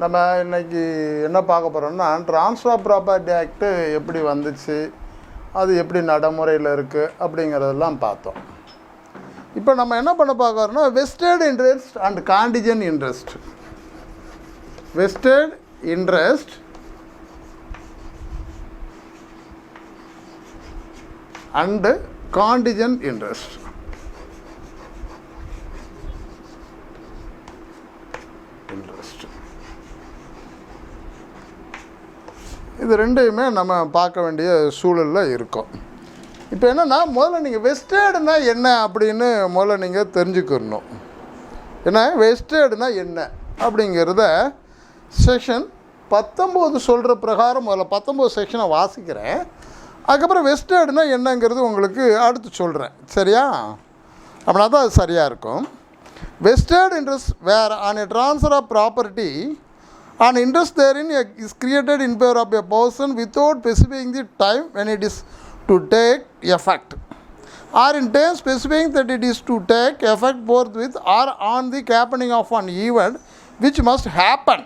நம்ம இன்றைக்கி என்ன பார்க்க போகிறோம்னா ட்ரான்ஸ்ஃபர் ஆஃப் ப்ராப்பர்ட்டி ஆக்ட்டு எப்படி வந்துச்சு, அது எப்படி நடைமுறையில் இருக்குது அப்படிங்கிறதெல்லாம் பார்த்தோம். இப்போ நம்ம என்ன பண்ண பார்க்குறோம்னா vested interest and contingent interest. Vested interest and contingent interest. இது ரெண்டையுமே நம்ம பார்க்க வேண்டிய சூழலில் இருக்கோம். இப்போ என்னென்னா முதல்ல நீங்கள் வெஸ்டேடுனா என்ன அப்படின்னு முதல்ல நீங்கள் தெரிஞ்சுக்கணும். ஏன்னா வெஸ்டேடுனா என்ன அப்படிங்கிறத செக்ஷன் 19 சொல்கிற பிரகாரம் முதல்ல 19 செக்ஷனை வாசிக்கிறேன். அதுக்கப்புறம் வெஸ்டேடுனா என்னங்கிறது உங்களுக்கு அடுத்து சொல்கிறேன். சரியா? அப்படின்னா தான் அது சரியாக இருக்கும். Vested interest where on a transfer of property and interest therein is created in favor of a person without specifying the time when it is to take effect, or in terms specifying that it is to take effect forthwith or on the happening of an event which must happen.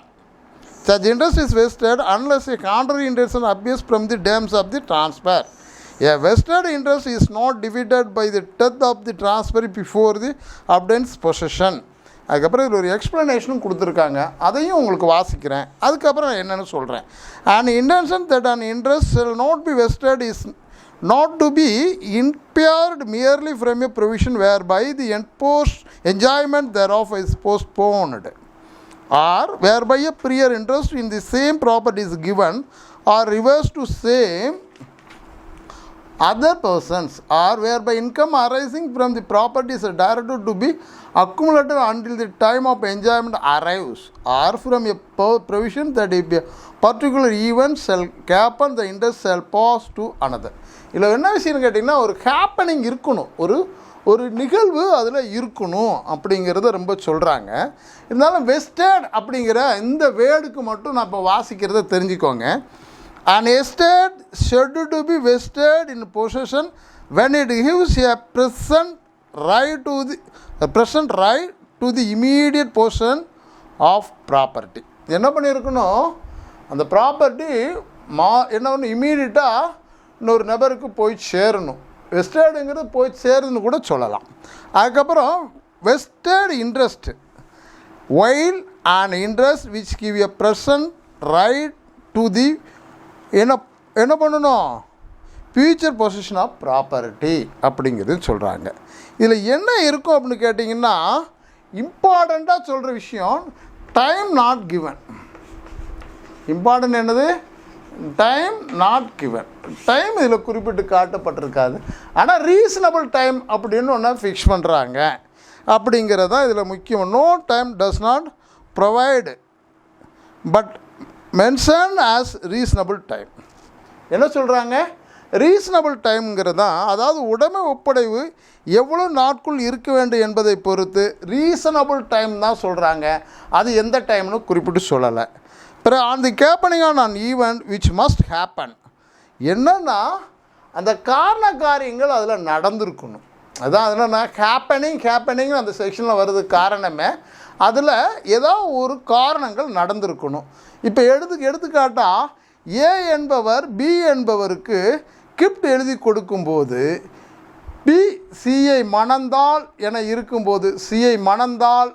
Such interest is vested unless a contrary intention appears from the terms of the transfer. A vested interest is not defeated by the death of the transfer before the obtained possession. அதுக்கப்புறம் இதில் ஒரு எக்ஸ்ப்ளனேஷனும் கொடுத்துருக்காங்க, அதையும் உங்களுக்கு வாசிக்கிறேன். அதுக்கப்புறம் நான் என்னென்னு சொல்கிறேன். An intention that an interest shall not be vested is not to be impaired merely from a provision whereby the enjoyment thereof is postponed, or whereby a prior interest in the same property is given or reversed to same other persons, or whereby income arising from the property is directed to be accumulated until the time of enjoyment arrives, or from a provision that if a particular event shall happen the interest shall pass to another. இதில் என்ன விஷயம்னு கேட்டிங்கன்னா ஒரு happening இருக்கணும், ஒரு நிகழ்வு அதில் இருக்கணும் அப்படிங்கிறத ரொம்ப சொல்கிறாங்க. இருந்தாலும் வெஸ்டட் அப்படிங்கிற இந்த வேர்டுக்கு மட்டும் நான் இப்போ வாசிக்கிறத தெரிஞ்சுக்கோங்க. An estate scheduled to be vested in possession when it gives a present right to the immediate possession of property. என்ன பண்ணியிருக்கணும், அந்த ப்ராப்பர்ட்டி என்ன ஒன்று இம்மீடியட்டாக இன்னொரு நபருக்கு போய் சேரணும். வெஸ்டடுங்கிறது போய் சேருன்னு கூட சொல்லலாம். அதுக்கப்புறம் vested interest while an interest which give a present right to the என்ன பண்ணணும் ஃபியூச்சர் பொசிஷன் ஆஃப் ப்ராப்பர்ட்டி அப்படிங்கிறது சொல்கிறாங்க. இதில் என்ன இருக்கும் அப்படின்னு கேட்டிங்கன்னா இம்பார்ட்டண்ட்டாக சொல்கிற விஷயம் டைம் நாட் கிவன். இம்பார்ட்டன்ட் என்னது? Time not given. டைம் இதில் குறிப்பிட்டு காட்டப்பட்டிருக்காது, ஆனால் ரீசனபிள் டைம் அப்படின்னு ஒன்று ஃபிக்ஸ் பண்ணுறாங்க அப்படிங்கிறதான் இதில் முக்கியம். No time does not provide but mention as reasonable time. என்ன சொல்கிறாங்க? ரீசனபிள் டைம்ங்கிறது தான், அதாவது உடைமை ஒப்படைவு எவ்வளோ நாட்குள் இருக்க வேண்டும் என்பதை பொறுத்து ரீசனபிள் டைம் தான் சொல்கிறாங்க. அது எந்த டைம்னு குறிப்பிட்டு சொல்லலை. பிறகு on the happening on an event which must happen. என்னென்னா அந்த காரண காரியங்கள் அதில் நடந்திருக்கணும். அதான் என்னென்னா ஹேப்பனிங் அந்த செக்ஷனில் வருது காரணமே, அதில் ஏதோ ஒரு காரணங்கள் நடந்திருக்கணும். இப்போ எடுத்துக்காட்டால் ஏ என்பவர் பி என்பவருக்கு கிஃப்ட் எழுதி கொடுக்கும்போது பி சியை மணந்தால் என இருக்கும்போது சியை மணந்தால்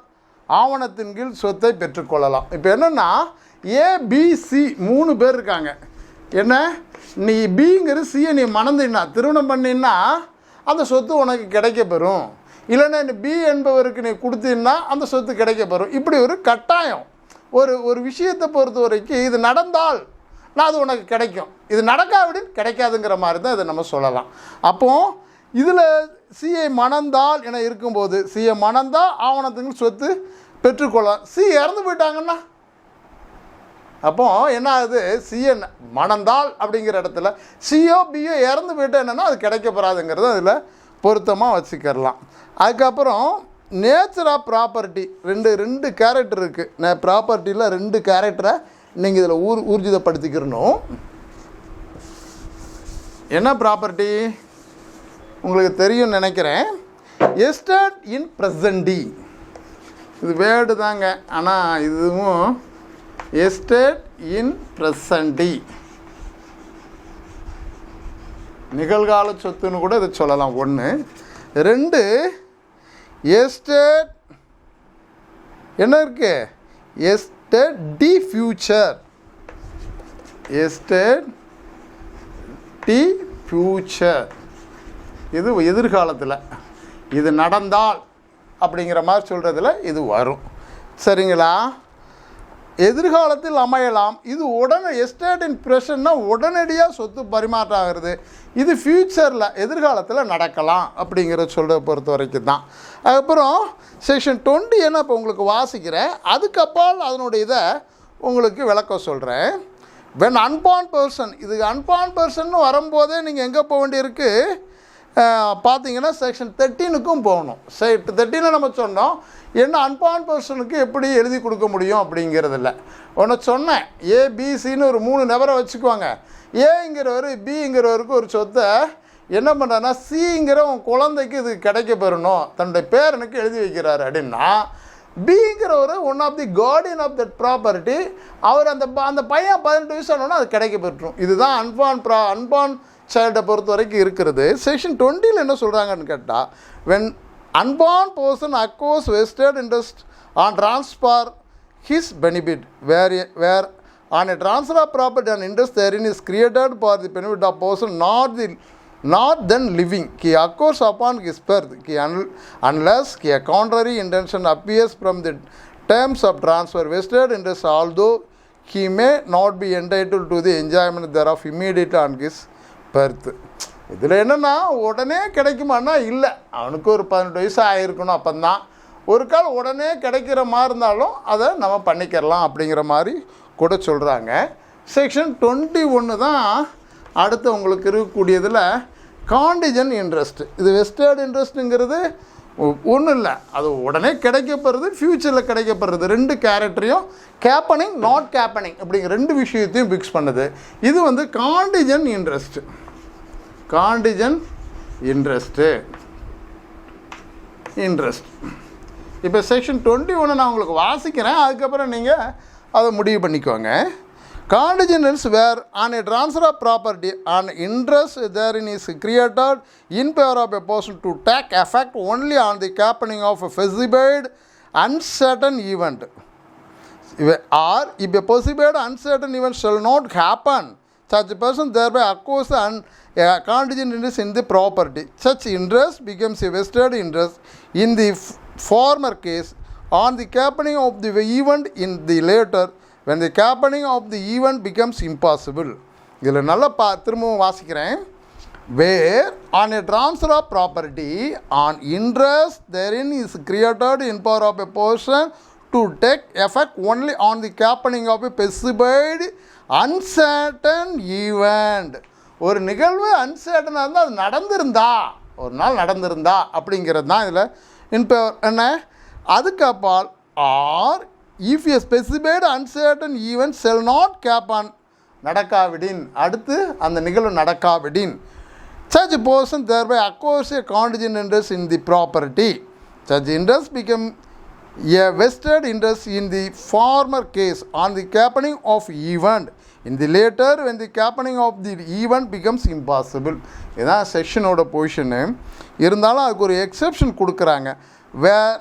ஆவணத்தின் கீழ் சொத்தை பெற்றுக்கொள்ளலாம். இப்போ என்னென்னா ஏபிசி 3 பேர் இருக்காங்க. என்ன, நீ பிங்கிற சியை நீ மணந்தின்னா திருமணம் பண்ணின்னா அந்த சொத்து உனக்கு கிடைக்கப்பெறும், இல்லைன்னா நீ பி என்பவருக்கு நீ கொடுத்தீன்னா அந்த சொத்து கிடைக்கப்பெறும். இப்படி ஒரு கட்டாயம் ஒரு விஷயத்தை பொறுத்த வரைக்கும் இது நடந்தால் நான் அது உனக்கு கிடைக்கும், இது நடக்காவிடின் கிடைக்காதுங்கிற மாதிரி தான் இதை நம்ம சொல்லலாம். அப்போது இதில் சிஐ மணந்தால் என இருக்கும்போது சிஐ மணந்தால் ஆவணத்துக்கு சொத்து பெற்றுக்கொள்ளலாம். சி இறந்து போயிட்டாங்கன்னா அப்போது என்ன ஆகுது, சிஏ மணந்தால் அப்படிங்கிற இடத்துல சிஓ பிஓ இறந்து போயிட்டா என்னென்னா அது கிடைக்கப்படாதுங்கிறது அதில் பொருத்தமாக வச்சுக்கிறலாம். அதுக்கப்புறம் நேச்சர் ஆஃப் ப்ராப்பர்ட்டி ரெண்டு கேரக்டர் இருக்குது. ப்ராப்பர்ட்டியில் 2 கேரக்டரை நீங்கள் இதில் ஊர்ஜிதப்படுத்திக்கிறணும். என்ன ப்ராப்பர்ட்டி உங்களுக்கு தெரியும் நினைக்கிறேன். எஸ்டேட் இன் ப்ரெசன்டி, இது வேர்டு தாங்க, ஆனால் இதுவும் எஸ்டேட் இன் ப்ரெசண்டி, நிகழ்கால சொத்துன்னு கூட இதை சொல்லலாம். 1. 2, எஸ்டேட் என்ன இருக்கு, estate de future, estate de future, இது எதிர்காலத்தில், இது நடந்தால் அப்படிங்கிற மாதிரி சொல்கிறதுல இது வரும். சரிங்களா? எதிர்காலத்தில் அமையலாம். இது உடனே எஸ்டேட் இன் ப்ரெசன்ட்னா உடனடியாக சொத்து பரிமாற்றம் ஆகிறது. இது ஃப்யூச்சரில் எதிர்காலத்தில் நடக்கலாம் அப்படிங்கிற சொல்கிறத பொறுத்த வரைக்கும் தான். அதுக்கப்புறம் செக்ஷன் 20 என்ன இப்போ உங்களுக்கு வாசிக்கிறேன், அதுக்கப்பால் அதனுடைய இதை உங்களுக்கு விளக்க சொல்கிறேன். வென் அன்பார்ன் பர்சன், இது அன்பார்ன் பர்சன் வரும்போதே நீங்கள் எங்கே போக வேண்டியிருக்கு பார்த்தீங்கன்னா செக்ஷன் 13க்கும் போகணும். 13 நம்ம சொன்னோம் என்ன அன்பார்ன் பர்சனுக்கு எப்படி எழுதி கொடுக்க முடியும் அப்படிங்கிறதில்ல. ஒன்று சொன்னேன், ஏபிசின்னு ஒரு 3 நபரை வச்சுக்குவாங்க. ஏங்கிறவர் பிங்கிறவருக்கு ஒரு சொத்தை என்ன பண்ணுறாருன்னா சிங்கிற உன் குழந்தைக்கு இது கிடைக்க பெறணும் தன்னுடைய பேரனுக்கு எழுதி வைக்கிறாரு அப்படின்னா, பிங்கிறவர் one of the guardian of that property, அவர் அந்த பையன் 18 வயசு ஆனோன்னா அது கிடைக்க பெற்றும். இதுதான் அன்பார்ன் சைல்டை பொறுத்த வரைக்கும் இருக்கிறது. செக்ஷன் 20 என்ன சொல்கிறாங்கன்னு கேட்டால், when unborn person acquires vested interest on transfer his benefit, where on a transfer of property an interest therein is created for the benefit of person not then living, he acquires upon his birth, unless a contrary intention appears from the terms of transfer. Vested interest, although he may not be entitled to the enjoyment thereof immediately on his birth. இதில் என்னென்னா உடனே கிடைக்குமானா இல்லை, அவனுக்கு ஒரு 18 வயசு ஆகிருக்கணும். அப்போந்தான் ஒரு கால் உடனே கிடைக்கிற மாதிரி இருந்தாலும் அதை நம்ம பண்ணிக்கிறலாம் அப்படிங்கிற மாதிரி கூட சொல்கிறாங்க. செக்ஷன் 21 தான் அடுத்து உங்களுக்கு இருக்கக்கூடியதில் காண்டிஜன் இன்ட்ரெஸ்ட். இது வெஸ்டர்ட் இன்ட்ரெஸ்ட்டுங்கிறது ஒன்றும் இல்லை, அது உடனே கிடைக்கப்படுறது, ஃப்யூச்சரில் கிடைக்கப்படுறது. 2 கேரக்டரையும் கேப்பனிங் நாட் கேப்பனிங் அப்படிங்கிற 2 விஷயத்தையும் ஃபிக்ஸ் பண்ணுது. இது வந்து காண்டிஜன் இன்ட்ரெஸ்ட்டு. காண்டிஜன் இன்ட்ரெஸ்ட் இப்போ செக்ஷன் 21 நான் உங்களுக்கு வாசிக்கிறேன், அதுக்கப்புறம் நீங்கள் அதை முடிவு பண்ணிக்கோங்க. Contingent is where on a transfer of property an interest therein is created in favor of a person to take effect only on the happening of a specified uncertain event, or if a specified uncertain event shall not happen, such a person thereby acquires a contingent interest in the property. Such interest becomes a vested interest in the former case on the happening of the event in the later, when the happening of the event becomes impossible. இதில் நல்லா திரும்பவும் வாசிக்கிறேன். Where on a transfer of property an interest therein is created in power of a person to take effect only on the happening of a specified uncertain event. ஒரு நிகழ்வு அன்சர்டனாக இருந்தால் அது நடந்திருந்தா, ஒரு நாள் நடந்திருந்தா அப்படிங்கிறது தான் இதில் இன்பவர் என்ன. அதுக்கப்பால் or if a specified uncertain event shall not happen, நடக்காவிடின், அடுத்து அந்த நிகழ்வு நடக்காவிடின், such a person thereby acquires a contingent interest in the property. Such interest become a vested interest in the former case on the happening of event in the later, when the happening of the event becomes impossible. இதான் செக்ஷனோட position. இருந்தாலும் அதுக்கு ஒரு exception கொடுக்குறாங்க. where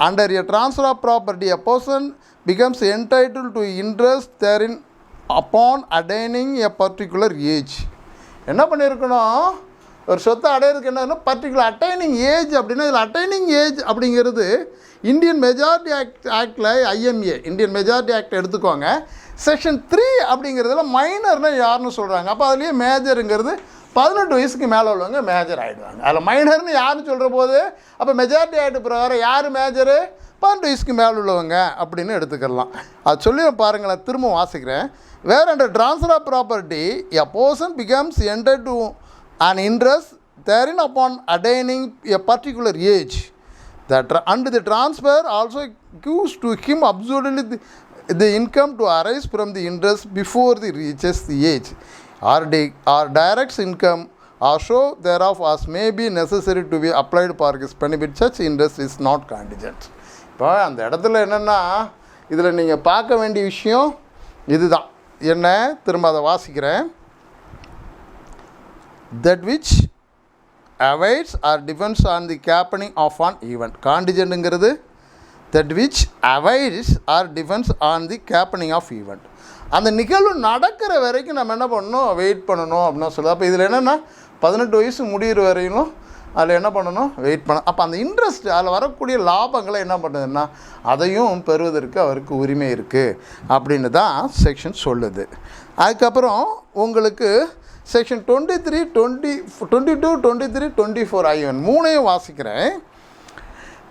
under a transfer of property a person becomes entitled to interest therein upon attaining a particular age. என்ன பண்ணியிருக்கணும், ஒரு சொத்தை அடையிறதுக்கு என்ன பர்டிகுலர் அட்டைனிங் ஏஜ் அப்படின்னா, இதில் அட்டைனிங் ஏஜ் அப்படிங்கிறது இந்தியன் மெஜாரிட்டி ஆக்டில் ஐஎம்ஏ இந்தியன் மெஜாரிட்டி ஆக்ட் எடுத்துக்கோங்க. செக்ஷன் 3 அப்படிங்கிறதுல மைனர்னால் யாருன்னு சொல்கிறாங்க. அப்போ அதுலேயே மேஜருங்கிறது 18 வயசுக்கு மேலே உள்ளவங்க மேஜர் ஆகிடுவாங்க. அதில் மைனர்னு யாருன்னு சொல்கிற போது அப்போ மெஜாரிட்டி ஆகிட்டு பிரகாரம் யார் மேஜரு, 18 வயசுக்கு மேலே உள்ளவங்க அப்படின்னு எடுத்துக்கலாம். அது சொல்லி பாருங்களேன், திரும்ப வாசிக்கிறேன். Where under transfer of property a person becomes entitled to an interest therein upon attaining a particular age, that and the transfer also gives to him absolutely the income to arise from the interest before he reaches the age, or directs income or show thereof as may be necessary to be applied for his benefit. Such interest is not contingent. இப்போ அந்த இடத்துல என்னென்னா, இதில் நீங்கள் பார்க்க வேண்டிய விஷயம் இதுதான் என்ன, திரும்ப அதை வாசிக்கிறேன். That which awaits or depends on the கேப்பனிங் ஆஃப் ஆன் ஈவெண்ட். காண்டிஜென்ட்டுங்கிறது that which awaits or depends on the கேப்பனிங் ஆஃப் ஈவெண்ட். அந்த நிகழ்வு நடக்கிற வரைக்கும் நம்ம என்ன பண்ணணும், வெயிட் பண்ணணும் அப்படின்னு சொல்லுது. அப்போ இதில் என்னென்னா 18 வயசு முடிகிற வரையிலும் அதில் என்ன பண்ணணும், வெயிட் பண்ண. அப்போ அந்த இன்ட்ரெஸ்ட், அதில் வரக்கூடிய லாபங்களை என்ன பண்ணுதுன்னா அதையும் பெறுவதற்கு அவருக்கு உரிமை இருக்குது அப்படின்னு தான் செக்ஷன் சொல்லுது. அதுக்கப்புறம் உங்களுக்கு செக்ஷன் 23, 22, 23, 24 ஆகியவன் மூணையும் வாசிக்கிறேன்.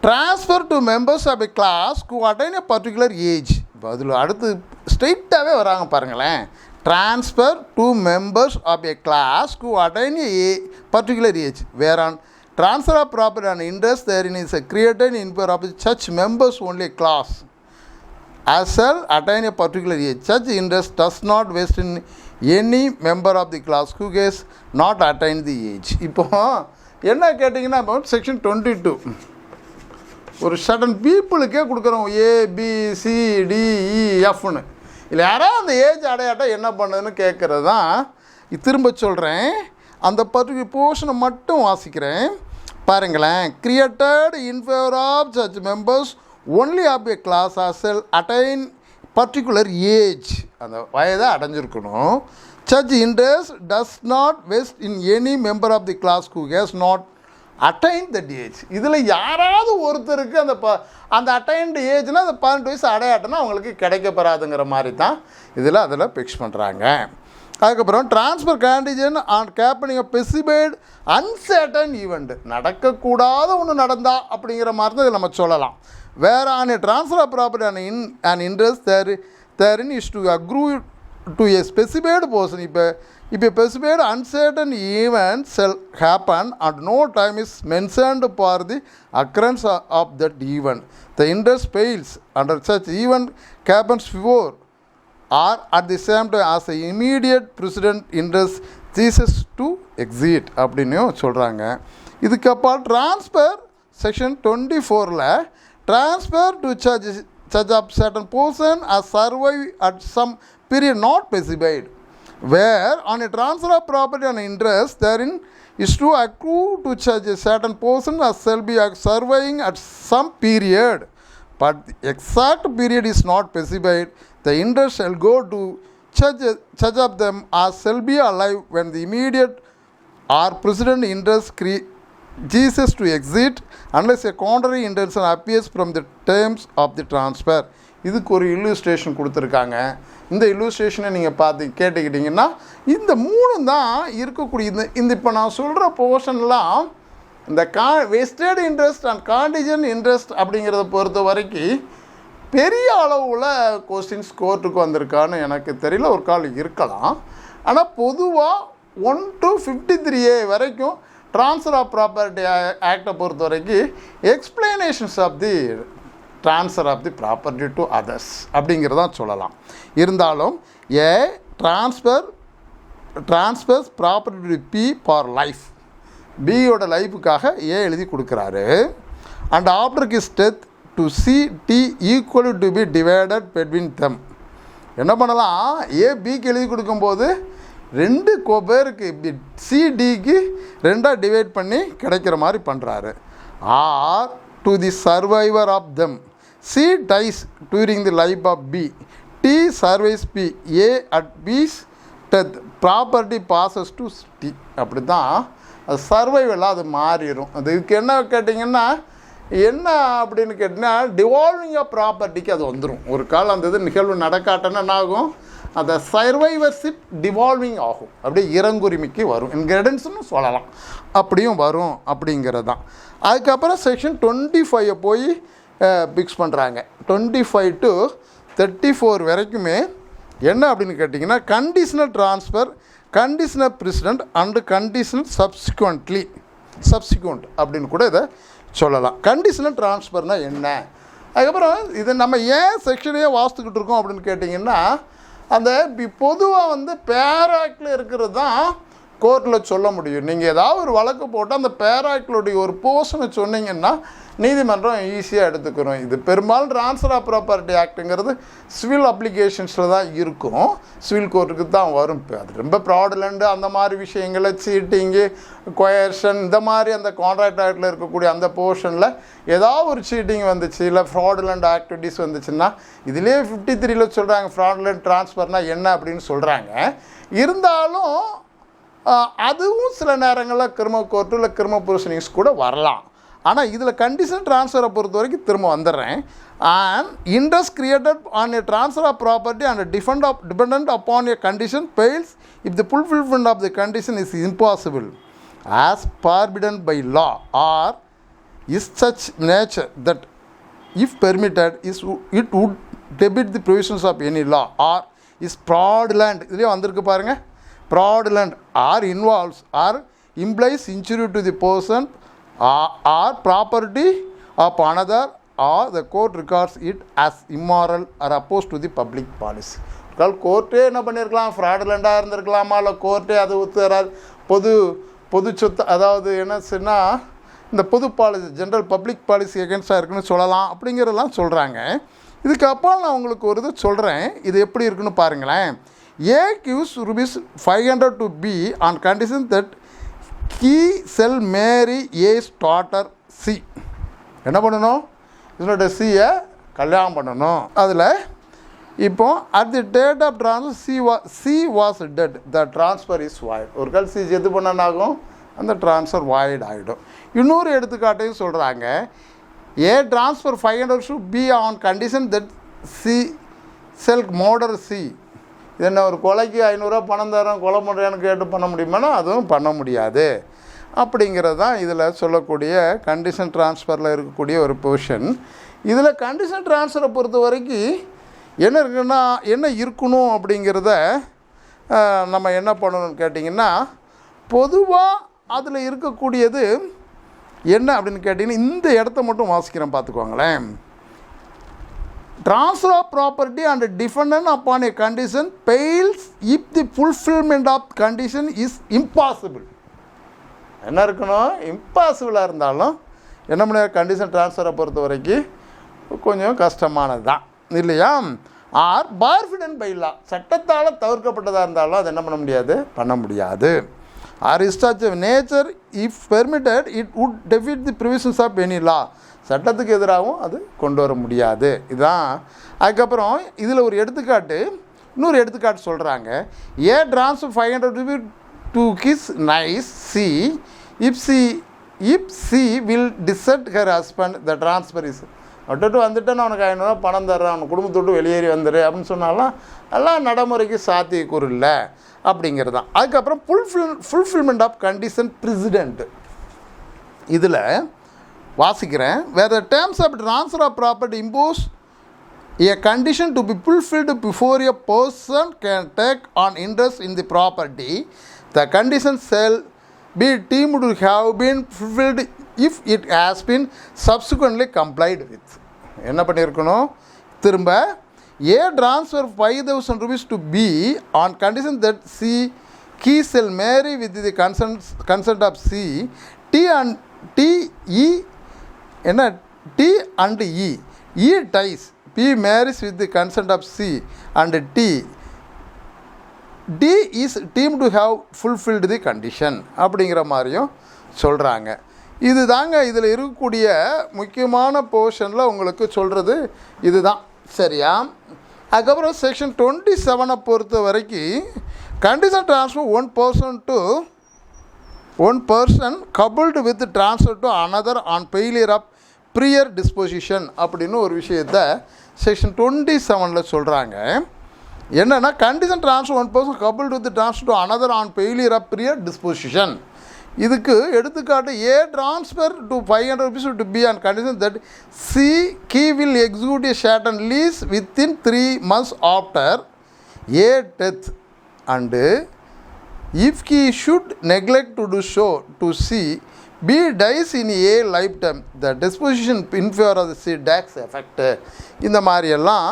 Transfer to members of a class who attain a particular age. இப்போ அதில் அடுத்து ஸ்ட்ரெயிட்டாகவே வராங்க பாருங்களேன். Transfer to members of a class who attain a particular age whereon transfer of property and interest therein is created in favor of such members only a class as shall attain a particular age. Such interest does not vest in any member of the class who has not attained the age. இப்போ என்ன கேட்டிங்கன்னா இப்போ section 22 ஒரு sudden பீப்புளுக்கே கொடுக்குறோம், ABCDEFன்னு. இல்லை யாராவது அந்த age அடையாட்டம் என்ன பண்ணுதுன்னு கேட்குறது தான். திரும்ப சொல்கிறேன், அந்த பர்டிகுலர் போர்ஷனை மட்டும் வாசிக்கிறேன் பாருங்களேன். Created in favour of such members only of a class as shall attain particular age. அந்த வயதை அடைஞ்சிருக்கணும். Such interest does not vest in any member of the class who has not attain that age. இதில் யாராவது ஒருத்தருக்கு அந்த attained ஏஜ்னால் அந்த 18 வயசு அடையாட்டம்னா அவங்களுக்கு கிடைக்கப்பெறாதுங்கிற மாதிரி தான் அதில் ஃபிக்ஸ் பண்ணுறாங்க. அதுக்கப்புறம் ட்ரான்ஸ்ஃபர் காண்டிஜன் ஆன் கேப்பனிங் ஆஃப் ஸ்பெசிஃபைடு அன்சர்டன் ஈவெண்ட். நடக்கக்கூடாத ஒன்று நடந்தா அப்படிங்கிற மாதிரி தான் இதை நம்ம சொல்லலாம். Where on a transfer of property and interest therein is to accrue to a specified portion. இப்போ specified uncertain event shall happen and no time is mentioned for the occurrence of that event. The interest fails under such event happens before or at the same time as the immediate precedent interest ceases to exist அப்படின்னு சொல்கிறாங்க. இதுக்கப்புறம் transfer section 24ல் transfer to such of certain person as survive at some period not specified, where on a transfer of property and interest therein is to accrue to such a certain person as shall be surviving at some period, but the exact period is not specified. The interest shall go to such of them as shall be alive when the immediate or precedent interest ceases to exist unless a contrary intention appears from the terms of the transfer. இதுக்கு ஒரு illustration கொடுத்துருக்காங்க. இந்த இல்லுஸ்ட்ரேஷனை நீங்கள் கேட்டுக்கிட்டிங்கன்னா இந்த 3 தான் இருக்கக்கூடிய இந்த இப்போ நான் சொல்கிற போர்ஷன்லாம் இந்த வெஸ்டட் இன்ட்ரெஸ்ட் அண்ட் காண்டிஜன் இன்ட்ரெஸ்ட் அப்படிங்கிறத பொறுத்த வரைக்கும் பெரிய அளவில் கொஸ்டின்ஸ் கோர்ட்டுக்கு வந்திருக்கான்னு எனக்கு தெரியல. ஒரு கால் இருக்கலாம். ஆனால் பொதுவாக 1 to 53A வரைக்கும் ட்ரான்ஸ்ஃபர் ஆஃப் ப்ராப்பர்ட்டி ஆக்டை பொறுத்த வரைக்கும் explanations of the transfer of the property to others அப்படிங்கிறதான் சொல்லலாம். இருந்தாலும் transfers property to B for life, பியோட லைஃபுக்காக எழுதி கொடுக்குறாரு. And after his death to C D equal to be divided between them. என்ன பண்ணலாம், பிக்கு எழுதி கொடுக்கும்போது 2 பேருக்கு சிடிக்கு 2ஆக டிவைட் பண்ணி கிடைக்கிற மாதிரி பண்ணுறாரு. Or to the survivor of them, c dies during the life of b, d survives b, a at b's death, property passes to d. அப்படி தான் அது சர்வைவலாக அது மாறிடும். அதுக்கு என்ன கேட்டிங்கன்னா என்ன அப்படின்னு கேட்டிங்கன்னா டிவால்விங் ஆஃப் ப்ராப்பர்ட்டிக்கு அது வந்துடும். ஒரு காலம் அந்த நிகழ்வு நடக்காட்டன்னா என்ன ஆகும், அந்த சர்வைவர்ஷிப் டிவால்விங் ஆகும், அப்படியே இறங்குரிமைக்கு வரும், இன்கிரடன்ஸ்னு சொல்லலாம், அப்படியும் வரும் அப்படிங்கிறது தான். அதுக்கப்புறம் செக்ஷன் 25 போய் ஃபிக்ஸ் பண்ணுறாங்க. 25 to 34 வரைக்குமே என்ன அப்படின்னு கேட்டிங்கன்னா conditional transfer, conditional president and conditional subsequent அப்படின்னு கூட இதை சொல்லலாம். கண்டிஷனல் ட்ரான்ஸ்ஃபர்னால் என்ன, அதுக்கப்புறம் இது நம்ம ஏன் செக்ஷனையே வாசித்துக்கிட்டு இருக்கோம் அப்படின்னு கேட்டிங்கன்னா அந்த பொதுவாக பேராக்டில் இருக்கிறது தான் கோர்ட்டில் சொல்ல முடியும். நீங்கள் ஏதாவது ஒரு வழக்கு போட்டு அந்த பேராக்டிலுடைய ஒரு போர்ஷனை சொன்னீங்கன்னா நீதிமன்றம் ஈஸியாக எடுத்துக்கிறோம். இது பெரும்பாலும் ட்ரான்ஸ்ஃபர் ஆஃப் ப்ராப்பர்ட்டி ஆக்ட்டுங்கிறது சிவில் அப்ளிகேஷன்ஸில் தான் இருக்கும், சிவில் கோர்ட்டுக்கு தான் வரும். இப்போ அது ரொம்ப ப்ராடுலண்ட் அந்த மாதிரி விஷயங்களை சீட்டிங்கு கொயர்ஷன் இந்த மாதிரி அந்த கான்ட்ராக்ட் ஆக்டில் இருக்கக்கூடிய அந்த போர்ஷனில் ஏதாவது ஒரு சீட்டிங் வந்துச்சு இல்லை ஃப்ராடுலண்ட் ஆக்டிவிட்டீஸ் வந்துச்சுன்னா இதிலே 53ல் சொல்கிறாங்க ஃப்ராடுலண்ட் ட்ரான்ஸ்ஃபர்னால் என்ன அப்படின்னு சொல்கிறாங்க. இருந்தாலும் அதுவும் சில நேரங்களில் கிரிமினல் கோர்ட்டு இல்லை கிரிமினல் ப்ரொசீடிங்ஸ் கூட வரலாம். ஆனால் இதில் கண்டிஷன் ட்ரான்ஸ்ஃபரை பொறுத்த வரைக்கும் திரும்ப வந்துடுறேன். And interest created on a transfer of property and depend upon a condition fails if the fulfilment of the condition is impossible as forbidden by law or is such nature that if permitted it would debit the provisions of any law or is fraudulent. இதுலேயே வந்திருக்கு பாருங்கள், fraudulent or involves or implies injury to the person or property of another or the court regards it as immoral or opposed to the public policy. கோர்ட்டே என்ன பண்ணியிருக்கலாம், ஃப்ராடுலண்டாக இருந்திருக்கலாமா, இல்லை கோர்ட்டே அது ஒத்துறாது பொது சொத்து, அதாவது என்ன சொன்னால் இந்த பொது பாலிசி ஜென்ரல் பப்ளிக் பாலிசி எகென்ஸ்டாக இருக்குன்னு சொல்லலாம் அப்படிங்கிறதெல்லாம் சொல்கிறாங்க. இதுக்கப்புறம் நான் உங்களுக்கு ஒரு இது சொல்கிறேன், இது எப்படி இருக்குன்னு பாருங்களேன். A gives ₹500 to B on condition that he shall marry A's daughter C. என்ன பண்ணணும், இதனோட சியை கல்யாணம் பண்ணணும். அதில் இப்போ at the date of transfer C was dead, the transfer is void. ஒரு கால் சி எது பண்ணனாகும், அந்த ட்ரான்ஸ்ஃபர் வாய்ட் ஆகிடும். இன்னொரு எடுத்துக்காட்டையும் சொல்கிறாங்க. A transfer 500 to B on condition that c shall murder c. இது என்ன, ஒரு கொலைக்கு 500 பணம் தரோம் கொலை பண்ணுறேன்னு கேட்டு பண்ண முடியுமானா அதுவும் பண்ண முடியாது. அப்படிங்கிறது தான் இதில் சொல்லக்கூடிய கண்டிஷன் ட்ரான்ஸ்ஃபரில் இருக்கக்கூடிய ஒரு பொசிஷன். இதில் கண்டிஷன் ட்ரான்ஸ்ஃபரை பொறுத்த வரைக்கும் என்ன இருக்குன்னா என்ன இருக்கணும் அப்படிங்கிறத நம்ம என்ன பண்ணணும்னு கேட்டிங்கன்னா, பொதுவாக அதில் இருக்கக்கூடியது என்ன அப்படின்னு கேட்டிங்கன்னா இந்த இடத்த மட்டும் வாசிக்கிறேன் பார்த்துக்கோங்களேன். Transfer of property and dependent upon a condition fails if the fulfillment of condition is impossible. என்ன இருக்கணும், இம்பாசிபிளாக இருந்தாலும் என்ன பண்ண கண்டிஷன் ட்ரான்ஸ்ஃபரை பொறுத்த வரைக்கும் கொஞ்சம் கஷ்டமானது தான் இல்லையா. ஆர் பார்ஃபிடன் பை லா, சட்டத்தால் தவிர்க்கப்பட்டதாக இருந்தாலும் அது என்ன பண்ண முடியாது. ஆர் இஸ்டாச் nature if permitted it would defeat the provisions of any law, சட்டத்துக்கு எதிராகவும் அது கொண்டு வர முடியாது. இதுதான். அதுக்கப்புறம் இதில் ஒரு எடுத்துக்காட்டு, இன்னொரு எடுத்துக்காட்டு சொல்கிறாங்க. A transfer 500 to his niece C if she will desert her husband the transfer is. விட்டுட்டு வந்துட்டேன்னு அவனுக்கு 500 பணம் தர்றான், அவனுக்கு குடும்பத்தோட்டு வெளியேறி வந்துடு அப்படின்னு சொன்னாலும் எல்லாம் நடைமுறைக்கு சாத்தியக்கூறு இல்லை அப்படிங்கிறது தான். அதுக்கப்புறம் ஃபுல்ஃபில்மெண்ட் ஆஃப் கண்டிஷன் ப்ரெசிடென்ட் இதில் வாசிக்கிறேன். Where the terms of transfer of property impose a condition to be fulfilled before a person can take on interest in the property, the condition shall be deemed to have been fulfilled if it has been subsequently complied with. என்ன பண்ணியிருக்கணும், திரும்ப A transfer 5,000 rupees to B on condition that he shall marry with the consent of C. T and E ties. P marries with the consent of C and D is deemed to have fulfilled the condition அப்படிங்கிற மாதிரியும் சொல்கிறாங்க. இது தாங்க இதில் இருக்கக்கூடிய முக்கியமான போர்ஷனில் உங்களுக்கு சொல்கிறது இது தான், சரியா. அதுக்கப்புறம் செக்ஷன் 27 பொறுத்த வரைக்கும் condition transfer one person coupled with transfer to another on failure of prior disposition அப்படின்னு ஒரு விஷயத்தை செக்ஷன் 27 சொல்கிறாங்க. என்னென்னா condition transfer one person coupled with transfer to another on failure of prior disposition. இதுக்கு எடுத்துக்காட்டு a transfer to 500 rupees to b on condition that he will execute a certain lease within 3 months after A death, and if he should neglect to do so to C, B dies in A lifetime, the disposition in favor of the C takes effect. இந்த மாதிரியெல்லாம்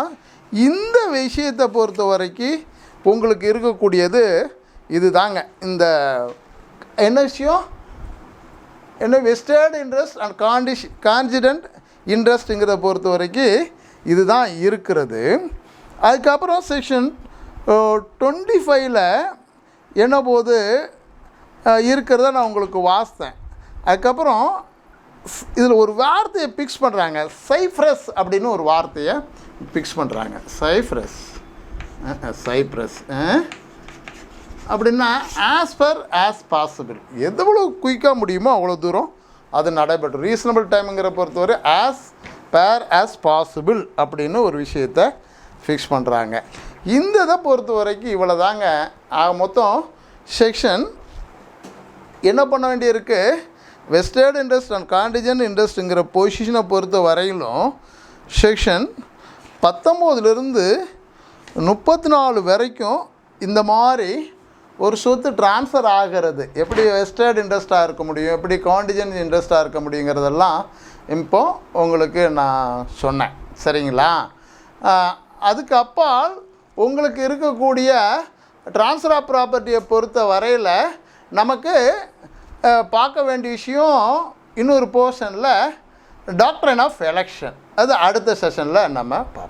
இந்த விஷயத்தை பொறுத்த வரைக்கும் உங்களுக்கு இருக்கக்கூடியது இது தாங்க. இந்த என்ன விஷயம், என்ன வெஸ்டர்ட் இன்ட்ரெஸ்ட் அண்ட் கான்ஜிடென்ட் இன்ட்ரெஸ்ட்டுங்கிறத பொறுத்த வரைக்கும் இதுதான் இருக்கிறது. அதுக்கப்புறம் செக்ஷன் 25ல் என்ன போது இருக்கிறத நான் உங்களுக்கு வாசித்தேன். அதுக்கப்புறம் இதில் ஒரு வார்த்தையை ஃபிக்ஸ் பண்ணுறாங்க, சைப்ரஸ் அப்படின்னு ஒரு வார்த்தையை ஃபிக்ஸ் பண்ணுறாங்க. சைப்ரஸ் அப்படின்னா ஆஸ் பாசிபிள், எவ்வளோ குயிக்காக முடியுமோ அவ்வளோ தூரம் அது நடைபெற்றும். ரீசனபிள் டைமுங்கிற பொறுத்தவரை ஆஸ் பாசிபிள் அப்படின்னு ஒரு விஷயத்தை ஃபிக்ஸ் பண்ணுறாங்க. இந்த இதை பொறுத்த வரைக்கும் இவ்வளோ தாங்க. மொத்தம் செக்ஷன் என்ன பண்ண வேண்டியிருக்கு, வெஸ்டர்ட் இன்ட்ரெஸ்ட் அண்ட் கான்டிஜென்ட் இன்ட்ரெஸ்ட்டுங்கிற பொசிஷனை பொறுத்த வரையிலும் செக்ஷன் 19லிருந்து 34 வரைக்கும் இந்த மாதிரி ஒரு சொத்து ட்ரான்ஸ்ஃபர் ஆகிறது எப்படி வெஸ்டர்ட் இன்ட்ரெஸ்ட்டாக இருக்க முடியும், எப்படி கான்டிஜென்ட் இன்ட்ரெஸ்ட்டாக இருக்க முடியுங்கிறதெல்லாம் இப்போது உங்களுக்கு நான் சொன்னேன். சரிங்களா? அதுக்கு அப்பால் உங்களுக்கு இருக்கக்கூடிய ட்ரான்ஸ்ஃபர் ஆஃப் ப்ராப்பர்ட்டியை பொறுத்த வரையில் நமக்கு பார்க்க வேண்டிய விஷயம் இன்னொரு போர்ஷனில் டாக்ட்ரைன் ஆஃப் எலெக்ஷன், அது அடுத்த செஷனில் நம்ம பார்ப்போம்.